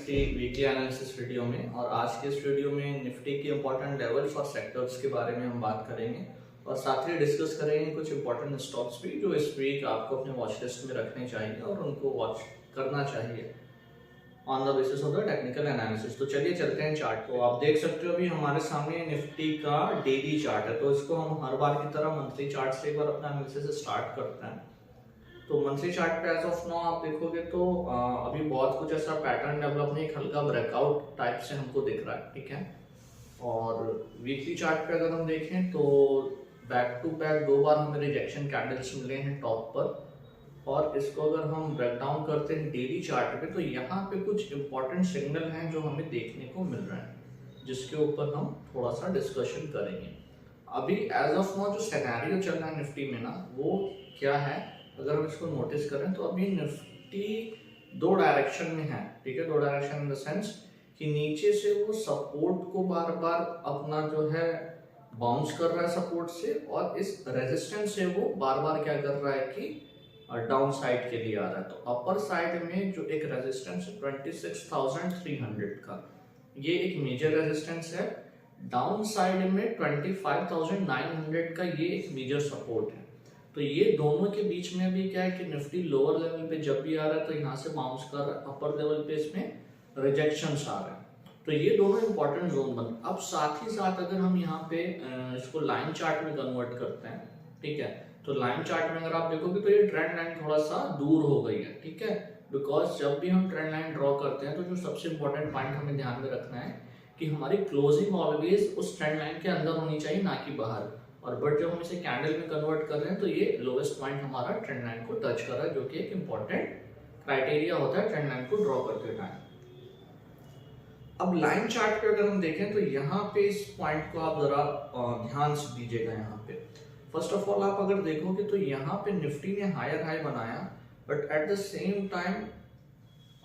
Nifty weekly analysis video में। और आज के इस वीडियो में निफ्टी के इंपॉर्टेंट लेवल्स और सेक्टर्स के बारे में हम बात करेंगे और साथ ही डिस्कस करेंगे कुछ इंपॉर्टेंट स्टॉक्स भी जो इस वीक आपको अपने वॉच लिस्ट में रखने चाहिए और उनको वॉच करना चाहिए on the basis of the technical analysis. तो चलिए चलते हैं चार्ट को। आप देख सकते हो अभी हमारे सामने निफ्टी का डेली चार्ट है, तो इसको हम हर बार की तरह मंथली चार्ट से एक बार अपना एनालिसिस स्टार्ट करते हैं। तो मंथली चार्ट पे एज ऑफ नाउ आप देखोगे तो अभी बहुत कुछ ऐसा पैटर्न डेवलप नहीं, एक हल्का ब्रेकआउट टाइप से हमको दिख रहा है, ठीक है। और वीकली चार्ट पे अगर हम देखें तो बैक टू बैक दो बार हमें रिजेक्शन कैंडल्स मिले हैं टॉप पर। और इसको अगर हम ब्रेक डाउन करते हैं डेली चार्ट पे तो यहाँ पे कुछ इंपॉर्टेंट सिग्नल हैं जो हमें देखने को मिल रहे हैं, जिसके ऊपर हम थोड़ा सा डिस्कशन करेंगे। अभी एज ऑफ नाउ जो सिनेरियो चल रहा है निफ्टी में ना, वो क्या है अगर हम इसको नोटिस करें तो अभी निफ्टी दो डायरेक्शन में है, ठीक है। दो डायरेक्शन इन द सेंस कि नीचे से वो सपोर्ट को बार बार अपना जो है बाउंस कर रहा है सपोर्ट से, और इस रेजिस्टेंस से वो बार बार क्या कर रहा है कि डाउन साइड के लिए आ रहा है। तो अपर साइड में जो एक रेजिस्टेंस है 26,300 का, ये एक मेजर रेजिस्टेंस है। डाउन साइड में 25,900 का ये एक मेजर सपोर्ट है। तो ये दोनों के बीच में भी क्या है कि निफ्टी लोअर लेवल पे जब भी आ रहा है तो यहाँ से बाउंस कर रहा है, अपर लेवल पे इसमें रिजेक्शंस आ रहे हैं। तो ये दोनों इंपॉर्टेंट जोन बन। अब साथ ही साथ अगर हम यहाँ पे इसको लाइन चार्ट में कन्वर्ट करते हैं, ठीक है, तो लाइन चार्ट में अगर आप देखोगे तो ये ट्रेंड लाइन थोड़ा सा दूर हो गई है, ठीक है। बिकॉज जब भी हम ट्रेंड लाइन ड्रॉ करते हैं तो जो सबसे इंपॉर्टेंट पॉइंट हमें ध्यान में रखना है कि हमारी क्लोजिंग ऑलवेज उस ट्रेंड लाइन के अंदर होनी चाहिए, ना कि बाहर। और बट जब हम इसे कैंडल में कन्वर्ट कर रहे हैं तो ये लोवेस्ट पॉइंट हमारा ट्रेंड लाइन को टच कर रहा है, जो कि एक इंपॉर्टेंट क्राइटेरिया होता है ट्रेंड लाइन को ड्रॉ करते टाइम। अब लाइन चार्ट पे अगर हम देखें तो यहाँ पे इस पॉइंट को आप जरा ध्यान से दीजिएगा। यहाँ पे फर्स्ट ऑफ ऑल आप अगर देखोगे तो यहाँ पे निफ्टी ने हायर हाई बनाया, but at the same time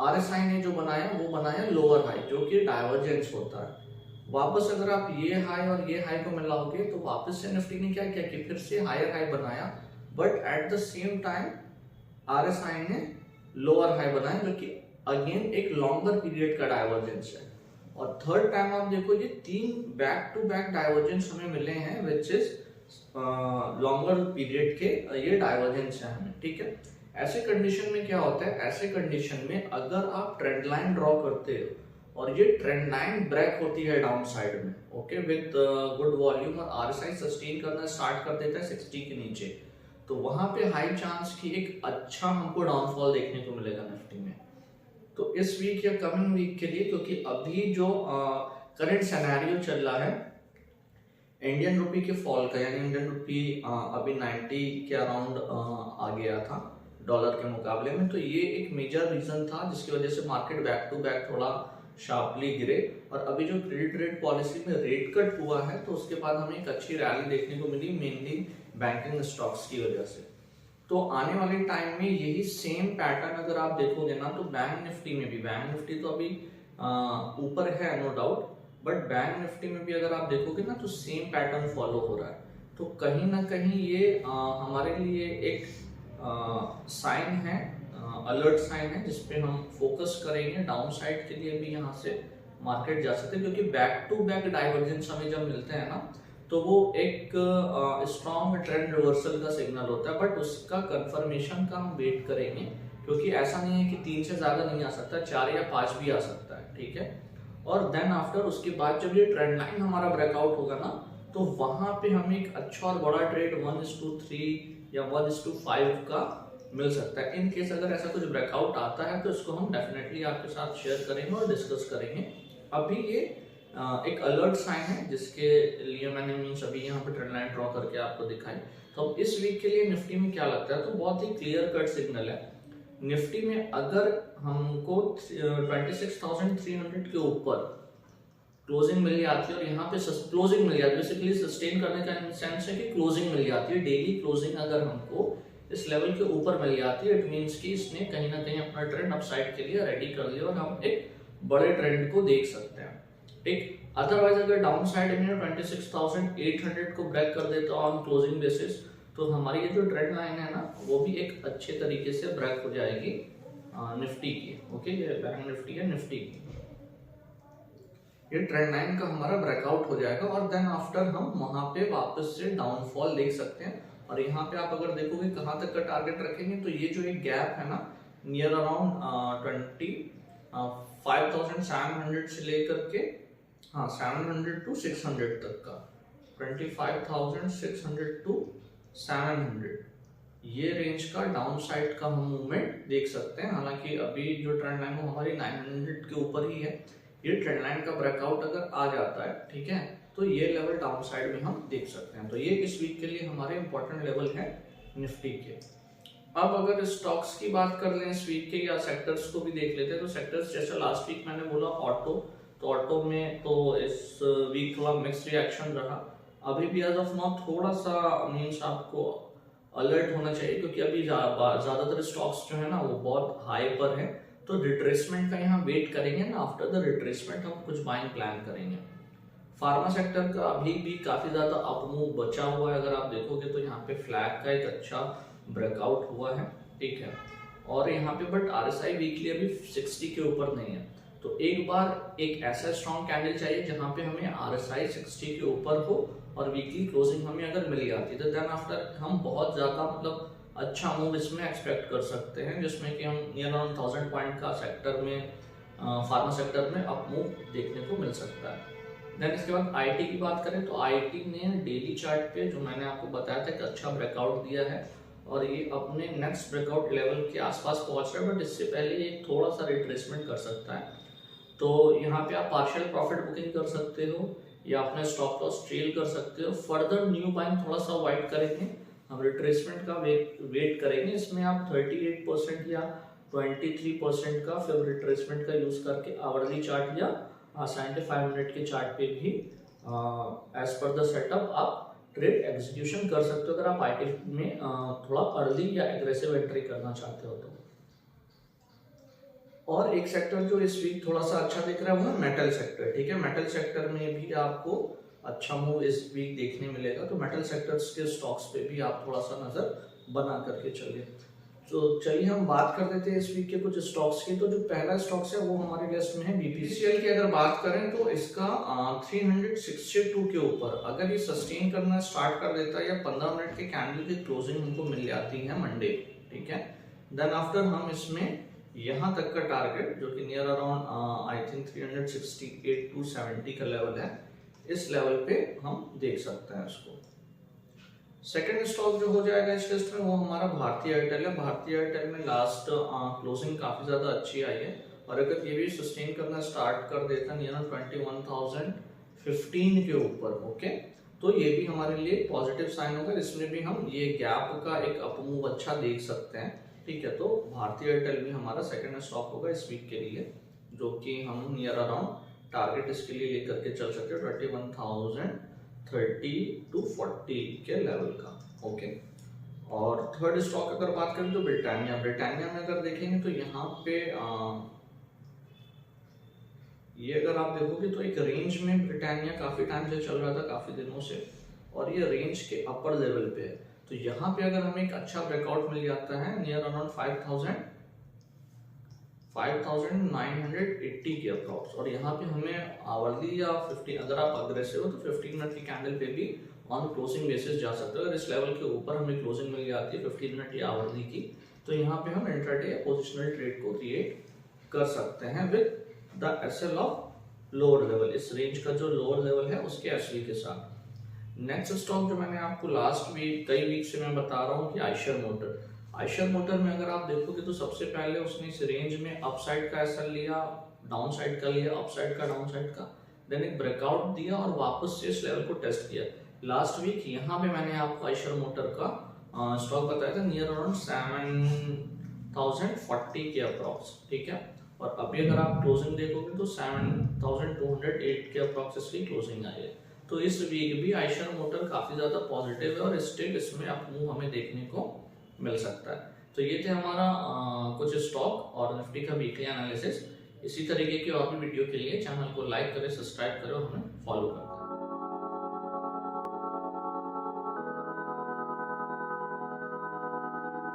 RSI ने जो बनाया वो बनाया लोअर हाई, जो कि डाइवर्जेंस होता है। वापस अगर आप ये हाई और ये हाई को मिलाओगे तो वापस से निफ्टी ने क्या किया कि फिर से हायर हाई बनाया, but at the same time RSI ने लोअर हाई बनाया, जो कि अगेन एक लॉन्गर पीरियड का डाइवर्जेंस है। और थर्ड टाइम आप देखो ये तीन बैक टू बैक डाइवर्जेंस हमें मिले हैं, विच इज लॉन्गर पीरियड के ये डाइवर्जेंस है हमें, ठीक है। ऐसे कंडीशन में क्या होता है, ऐसे कंडीशन में अगर आप ट्रेंड लाइन ड्रॉ करते हो और ये ट्रेंड लाइन ब्रेक होती है डाउन साइड में, ओके, विद गुड वॉल्यूम, और आरएसआई सस्टेन करना स्टार्ट कर देता है 60 के नीचे, तो वहां पे हाई चांस की एक अच्छा हमको डाउनफॉल देखने को मिलेगा निफ्टी में। तो इस वीक या कमिंग वीक के लिए, क्योंकि अभी जो करंट सिनेरियो चल रहा है इंडियन रुपी के फॉल का, यानी इंडियन रुपी अभी 90 के अराउंड आ गया था डॉलर के मुकाबले में, तो ये एक मेजर रीजन था जिसकी वजह से मार्केट बैक टू बैक थोड़ा शार्पली गिरे। और अभी जो क्रेडिट रेट पॉलिसी में रेट कट हुआ है तो उसके बाद हमें एक अच्छी रैली देखने को मिली, मेनली बैंकिंग स्टॉक्स की वजह से। तो आने वाले टाइम में यही सेम पैटर्न अगर आप देखोगे ना, तो बैंक निफ्टी में भी, बैंक निफ्टी तो अभी ऊपर है no doubt, but bank Nifty में भी अगर आप देखोगे ना तो सेम पैटर्न फॉलो हो रहा है। तो कहीं ना कहीं ये हमारे लिए एक साइन है, अलर्ट साइन है, जिसपे हम फोकस करेंगे। डाउन साइड के लिए भी यहाँ से मार्केट जा सकते हैं, क्योंकि बैक टू बैक डाइवर्जेंस हमें जब मिलते हैं ना तो वो एक स्ट्रॉन्ग ट्रेंड रिवर्सल का सिग्नल होता है, बट उसका कंफर्मेशन का हम वेट करेंगे, क्योंकि ऐसा नहीं है कि 3 से ज्यादा नहीं आ सकता, 4 या 5 भी आ सकता है, ठीक है। और देन आफ्टर उसके बाद जब ये ट्रेंड लाइन हमारा ब्रेकआउट होगा ना, तो वहां पे हमें एक अच्छा और बड़ा ट्रेड 1:3 या 1:5 का मिल सकता है। इन केस अगर ऐसा कुछ ब्रेकआउट आता है तो इसको हम डेफिनेटली आपके साथ शेयर करेंगे और डिस्कस करेंगे। अभी ये एक अलर्ट साइन है जिसके लिए मैंने मीन्स अभी यहाँ पे ट्रेंड लाइन ड्रॉ करके आपको दिखाई। तो अब इस वीक के लिए निफ्टी में क्या लगता है, तो बहुत ही क्लियर कट सिग्नल है। निफ्टी में अगर हमको 26,300 के ऊपर क्लोजिंग मिल जाती है, और यहाँ पे क्लोजिंग मिल जाती है, बेसिकली सस्टेन करने का सेंस है कि क्लोजिंग मिल जाती है, डेली क्लोजिंग अगर हमको इस लेवल के ऊपर मिल जाती है, इट मींस कि इसने कहीं ना कहीं अपना ट्रेंड अपसाइड के लिए रेडी कर लिया और हम एक बड़े ट्रेंड को देख सकते हैं, ठीक। अदरवाइज अगर डाउन साइड में 26,800 को ब्रेक कर देता ऑन क्लोजिंग बेसिस, तो हमारी ये जो ट्रेंड लाइन है ना, वो भी एक अच्छे तरीके से ब्रेक हो जाएगी निफ्टी की। ओके, ये बैंक निफ्टी है, निफ्टी की। ये ट्रेंड लाइन का हमारा ब्रेकआउट हो जाएगा और देन आफ्टर हम वहां पे वापस से डाउनफॉल देख सकते हैं। और यहाँ पे आप अगर देखोगे कहाँ तक का टारगेट रखेंगे तो ये जो एक गैप है ना, नियर अराउंड 25,700 से लेकर के 700 टू 600 तक का, 25,600 टू 700, ये रेंज का डाउन साइड का हम मूवमेंट देख सकते हैं। हालांकि अभी जो ट्रेंड लाइन है हमारी 900 के ऊपर ही है। ये ट्रेंड लाइन का ब्रेकआउट अगर आ जाता है, ठीक है, तो ये लेवल डाउन साइड में हम देख सकते हैं। तो ये इस वीक के लिए हमारे इंपॉर्टेंट लेवल है निफ्टी के। अब अगर स्टॉक्स की बात कर लें इस वीक के, या सेक्टर्स को भी देख लेते हैं, तो सेक्टर्स जैसे लास्ट वीक मैंने बोला ऑटो, तो ऑटो में तो इस वीक थोड़ा मिक्स रिएक्शन रहा। अभी भी एज ऑफ नाउ थोड़ा सा मीन्स आपको अलर्ट होना चाहिए, क्योंकि अभी ज्यादातर स्टॉक्स जो है ना वो बहुत हाई पर है। तो रिट्रेसमेंट का यहाँ वेट करेंगे ना, आफ्टर द रिट्रेसमेंट हम कुछ बाइंग प्लान करेंगे। फार्मा सेक्टर का अभी भी काफी ज्यादा अपमूव बचा हुआ है। अगर आप देखोगे तो यहाँ पे फ्लैग का एक अच्छा ब्रेकआउट हुआ है, ठीक है, और यहाँ पे बट RSI वीकली अभी 60 के ऊपर नहीं है। तो एक बार एक ऐसा स्ट्रॉन्ग कैंडल चाहिए जहाँ पे हमें RSI 60 के ऊपर हो और वीकली क्लोजिंग हमें अगर मिल जाती है तो देन आफ्टर हम बहुत ज्यादा मतलब अच्छा मूव इसमें एक्सपेक्ट कर सकते हैं, जिसमें कि हम नियर अराउंड 1000 पॉइंट का सेक्टर में फार्मा सेक्टर में अप मूव देखने को मिल सकता है। देन इसके बाद IT की बात करें तो IT ने डेली चार्ट पे जो मैंने आपको बताया था कि अच्छा ब्रेकआउट दिया है और ये अपने नेक्स्ट ब्रेकआउट लेवल के आसपास पहुंच रहा है, बट इससे पहले ये थोड़ा सा रिट्रेसमेंट कर सकता है। तो यहाँ पे आप पार्शियल प्रॉफिट बुकिंग कर सकते हो या अपने स्टॉप लॉस ट्रेल कर सकते हो। फर्दर न्यू बाइंग थोड़ा सा अवॉइड करेंगे, हम रिट्रेसमेंट का वेट करेंगे। इसमें आप 38% या 23% का फिर रिट्रेसमेंट का यूज करके आवरली चार्ट या 75 मिनट के चार्ट पे भी एज पर द सेटअप आप ट्रेड एग्जीक्यूशन कर सकते हो, अगर आप IT में थोड़ा अर्ली या एग्रेसिव एंट्री करना चाहते हो तो। और एक सेक्टर जो इस वीक थोड़ा सा अच्छा दिख रहा है वो है मेटल सेक्टर, ठीक है। मेटल सेक्टर में भी आपको अच्छा मूव इस वीक देखने मिलेगा, तो मेटल सेक्टर्स के स्टॉक्स पे भी आप थोड़ा सा नजर बना करके चलिए। तो चलिए हम बात कर देते हैं इस वीक के कुछ स्टॉक्स की। तो जो पहला स्टॉक्स है वो हमारी लिस्ट में है BPCL की। अगर बात करें तो इसका 362 के ऊपर अगर ये सस्टेन करना स्टार्ट कर देता है या 15 मिनट के कैंडल की क्लोजिंग हमको मिल जाती है मंडे, ठीक है, देन आफ्टर हम इसमें यहाँ तक का टारगेट जो कि near around I think 368 to 70 का लेवल है, इस लेवल पे हम देख सकते हैं इसको। सेकंड स्टॉक जो हो जाएगा इस लिस्ट में वो हमारा भारतीय एयरटेल है। भारतीय एयरटेल में लास्ट क्लोजिंग काफी ज्यादा अच्छी आई है और अगर ये भी सस्टेन करना स्टार्ट कर देता है नियर 21,015 के ऊपर, ओके, तो ये भी हमारे लिए पॉजिटिव साइन होगा। इसमें भी हम ये गैप का एक अपमूव अच्छा देख सकते हैं, ठीक है। तो भारतीय एयरटेल भी हमारा सेकंड स्टॉक होगा इस वीक के लिए, जो कि हम नियर अराउंड टारगेट इसके लिए लेकर के चल सकते हैं 21,030 टू 40 के लेवल का, ओके। और थर्ड स्टॉक अगर बात करें तो ब्रिटानिया। ब्रिटानिया में अगर देखेंगे तो यहाँ पे ये अगर आप देखोगे तो एक रेंज में ब्रिटानिया काफी टाइम से चल रहा था, काफी दिनों से, और ये रेंज के अपर लेवल पे है। तो यहाँ पे अगर हमें एक अच्छा ब्रेकआउट मिल जाता है नियर अराउंड 5,980 के अप्रॉक्स, और यहाँ पे हमें आवरली या 15 अगर आप अग्रेसिव हो तो 15 मिनट की कैंडल पे भी ऑन क्लोजिंग बेसिस जा सकते हो। अगर इस लेवल के ऊपर हमें क्लोजिंग मिल जाती है 15 मिनट या आवरली की, तो यहाँ पे हम इंट्राडे या पोजिशनल ट्रेड को क्रिएट कर सकते हैं with the SL of lower level. इस रेंज का जो लोअर लेवल है उसके SL के साथ। नेक्स्ट स्टॉक जो मैंने आपको लास्ट वीक कई वीक से मैं बता रहा हूँ कि आयशर मोटर। आयशर मोटर में अगर आप देखोगे तो सबसे पहले उसने इस रेंज में अपसाइड का SL लिया, डाउन साइड का लिया, अपसाइड का, डाउन साइड का, देन एक ब्रेकआउट दिया और वापस से इस लेवल को टेस्ट किया। लास्ट वीक यहाँ पे मैंने आपको आयशर मोटर का स्टॉक बताया था नियर अराउंड 7,040 के अप्रॉक्स, ठीक है। और अभी अगर आप क्लोजिंग देखोगे तो 7,208 के अप्रॉक्स इसकी क्लोजिंग आई है। तो इस वीक भी आयशर मोटर काफी ज्यादा पॉजिटिव है और स्टिल इसमें अपमूव हमें देखने को मिल सकता है। तो ये थे हमारा कुछ स्टॉक और निफ्टी का वीकली एनालिसिस। इसी तरीके की और भी वीडियो के लिए चैनल को लाइक करें, सब्सक्राइब करें और हमें फॉलो करें।